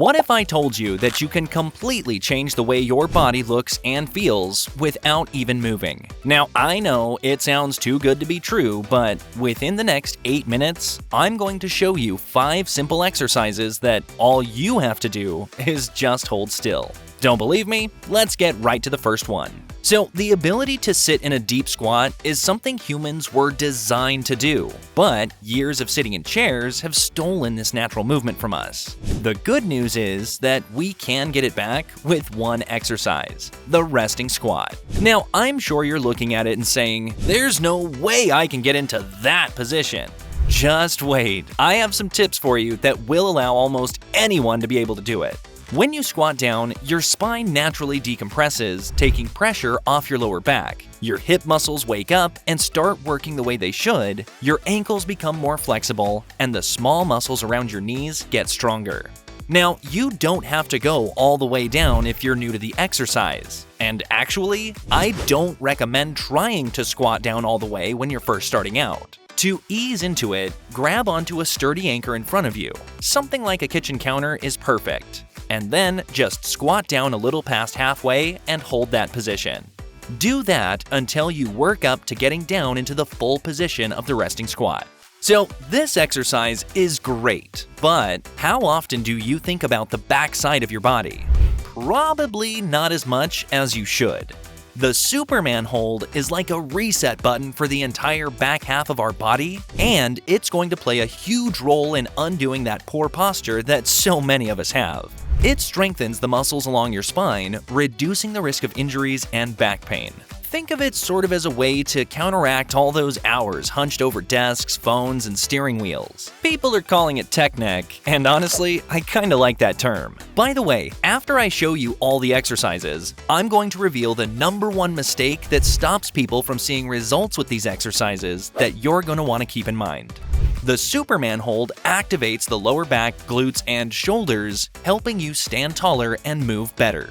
What if I told you that you can completely change the way your body looks and feels without even moving? Now, I know it sounds too good to be true, but within the next 8 minutes, I'm going to show you 5 simple exercises that all you have to do is just hold still. Don't believe me? Let's get right to the first one. So, the ability to sit in a deep squat is something humans were designed to do, but years of sitting in chairs have stolen this natural movement from us. The good news is that we can get it back with one exercise, the resting squat. Now, I'm sure you're looking at it and saying, "There's no way I can get into that position." Just wait, I have some tips for you that will allow almost anyone to be able to do it. When you squat down, your spine naturally decompresses, taking pressure off your lower back. Your hip muscles wake up and start working the way they should, your ankles become more flexible, and the small muscles around your knees get stronger. Now, you don't have to go all the way down if you're new to the exercise. And actually, I don't recommend trying to squat down all the way when you're first starting out. To ease into it, grab onto a sturdy anchor in front of you. Something like a kitchen counter is perfect. And then just squat down a little past halfway and hold that position. Do that until you work up to getting down into the full position of the resting squat. So this exercise is great, but how often do you think about the back side of your body? Probably not as much as you should. The Superman hold is like a reset button for the entire back half of our body, and it's going to play a huge role in undoing that poor posture that so many of us have. It strengthens the muscles along your spine, reducing the risk of injuries and back pain. Think of it sort of as a way to counteract all those hours hunched over desks, phones, and steering wheels. People are calling it tech neck, and honestly, I kinda like that term. By the way, after I show you all the exercises, I'm going to reveal the #1 mistake that stops people from seeing results with these exercises that you're gonna wanna keep in mind. The Superman hold activates the lower back, glutes, and shoulders, helping you stand taller and move better.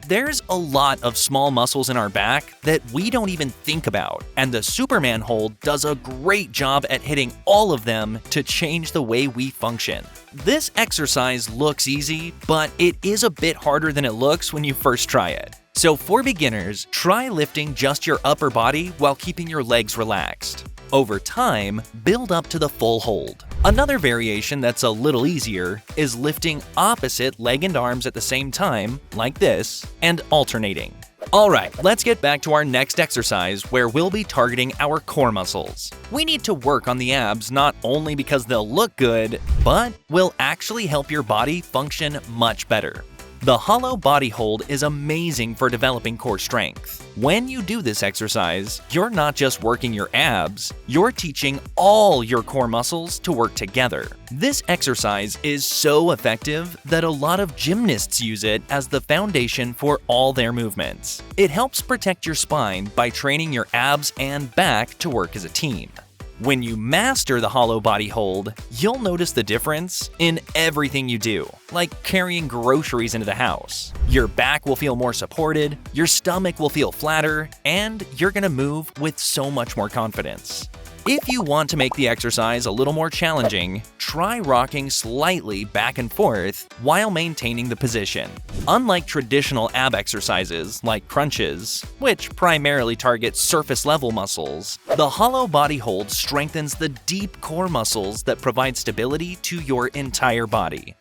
There's a lot of small muscles in our back that we don't even think about, and the Superman hold does a great job at hitting all of them to change the way we function. This exercise looks easy, but it is a bit harder than it looks when you first try it. So for beginners, try lifting just your upper body while keeping your legs relaxed. Over time, build up to the full hold. Another variation that's a little easier is lifting opposite leg and arms at the same time, like this, and alternating. Alright, let's get back to our next exercise where we'll be targeting our core muscles. We need to work on the abs not only because they'll look good, but will actually help your body function much better. The hollow body hold is amazing for developing core strength. When you do this exercise, you're not just working your abs, you're teaching all your core muscles to work together. This exercise is so effective that a lot of gymnasts use it as the foundation for all their movements. It helps protect your spine by training your abs and back to work as a team. When you master the hollow body hold, you'll notice the difference in everything you do, like carrying groceries into the house. Your back will feel more supported, your stomach will feel flatter, and you're gonna move with so much more confidence. If you want to make the exercise a little more challenging, try rocking slightly back and forth while maintaining the position. Unlike traditional ab exercises like crunches, which primarily target surface level muscles, the hollow body hold strengthens the deep core muscles that provide stability to your entire body.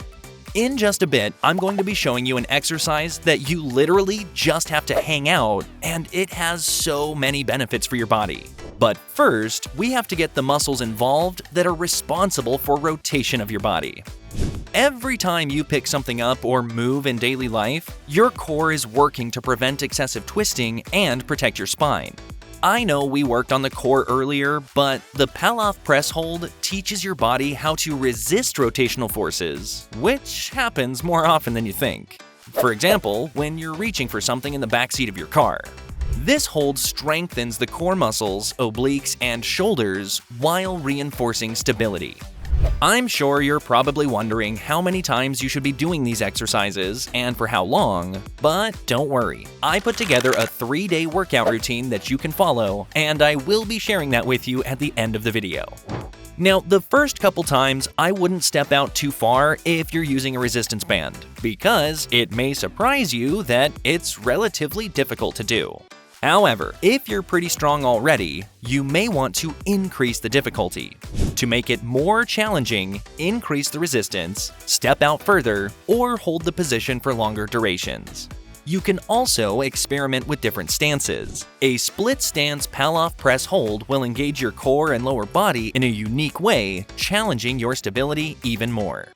In just a bit, I'm going to be showing you an exercise that you literally just have to hang out, and it has so many benefits for your body. But first, we have to get the muscles involved that are responsible for rotation of your body. Every time you pick something up or move in daily life, your core is working to prevent excessive twisting and protect your spine. I know we worked on the core earlier, but the Palloff press hold teaches your body how to resist rotational forces, which happens more often than you think. For example, when you're reaching for something in the backseat of your car. This hold strengthens the core muscles, obliques, and shoulders while reinforcing stability. I'm sure you're probably wondering how many times you should be doing these exercises and for how long, but don't worry. I put together a 3-day workout routine that you can follow, and I will be sharing that with you at the end of the video. Now, the first couple times, I wouldn't step out too far if you're using a resistance band, because it may surprise you that it's relatively difficult to do. However, if you're pretty strong already, you may want to increase the difficulty. To make it more challenging, increase the resistance, step out further, or hold the position for longer durations. You can also experiment with different stances. A split stance pull-off press hold will engage your core and lower body in a unique way, challenging your stability even more.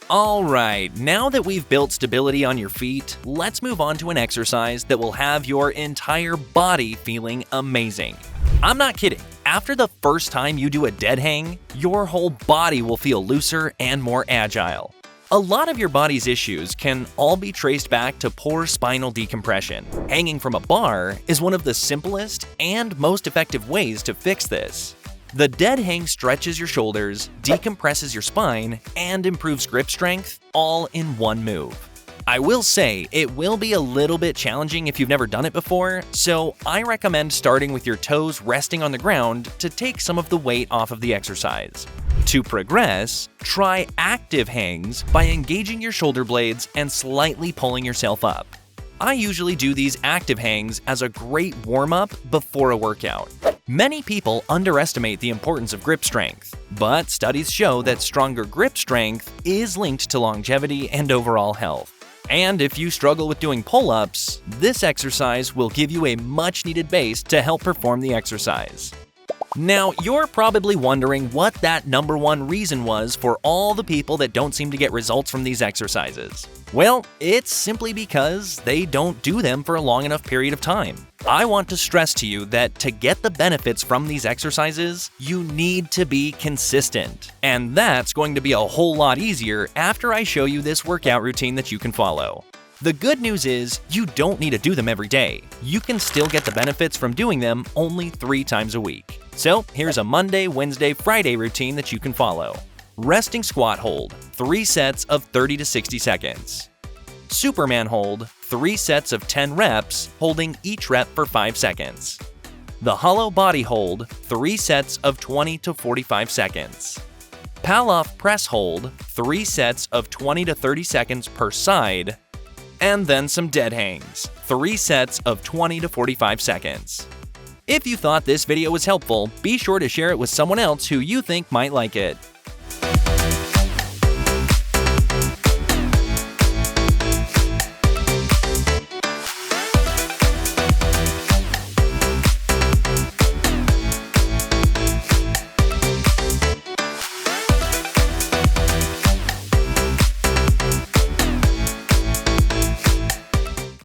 Alright, now that we've built stability on your feet, let's move on to an exercise that will have your entire body feeling amazing. I'm not kidding. After the first time you do a dead hang, your whole body will feel looser and more agile. A lot of your body's issues can all be traced back to poor spinal decompression. Hanging from a bar is one of the simplest and most effective ways to fix this. The dead hang stretches your shoulders, decompresses your spine, and improves grip strength, all in one move. I will say it will be a little bit challenging if you've never done it before, so I recommend starting with your toes resting on the ground to take some of the weight off of the exercise. To progress, try active hangs by engaging your shoulder blades and slightly pulling yourself up. I usually do these active hangs as a great warm-up before a workout. Many people underestimate the importance of grip strength, but studies show that stronger grip strength is linked to longevity and overall health. And if you struggle with doing pull-ups, this exercise will give you a much-needed base to help perform the exercise. Now, you're probably wondering what that number one reason was for all the people that don't seem to get results from these exercises. Well, it's simply because they don't do them for a long enough period of time. I want to stress to you that to get the benefits from these exercises, you need to be consistent. And that's going to be a whole lot easier after I show you this workout routine that you can follow. The good news is you don't need to do them every day. You can still get the benefits from doing them only 3 times a week. So here's a Monday, Wednesday, Friday routine that you can follow. Resting squat hold, 3 sets of 30 to 60 seconds. Superman hold, 3 sets of 10 reps, holding each rep for 5 seconds. The hollow body hold, 3 sets of 20 to 45 seconds. Pull-off press hold, 3 sets of 20 to 30 seconds per side. And then some dead hangs, 3 sets of 20 to 45 seconds. If you thought this video was helpful, be sure to share it with someone else who you think might like it.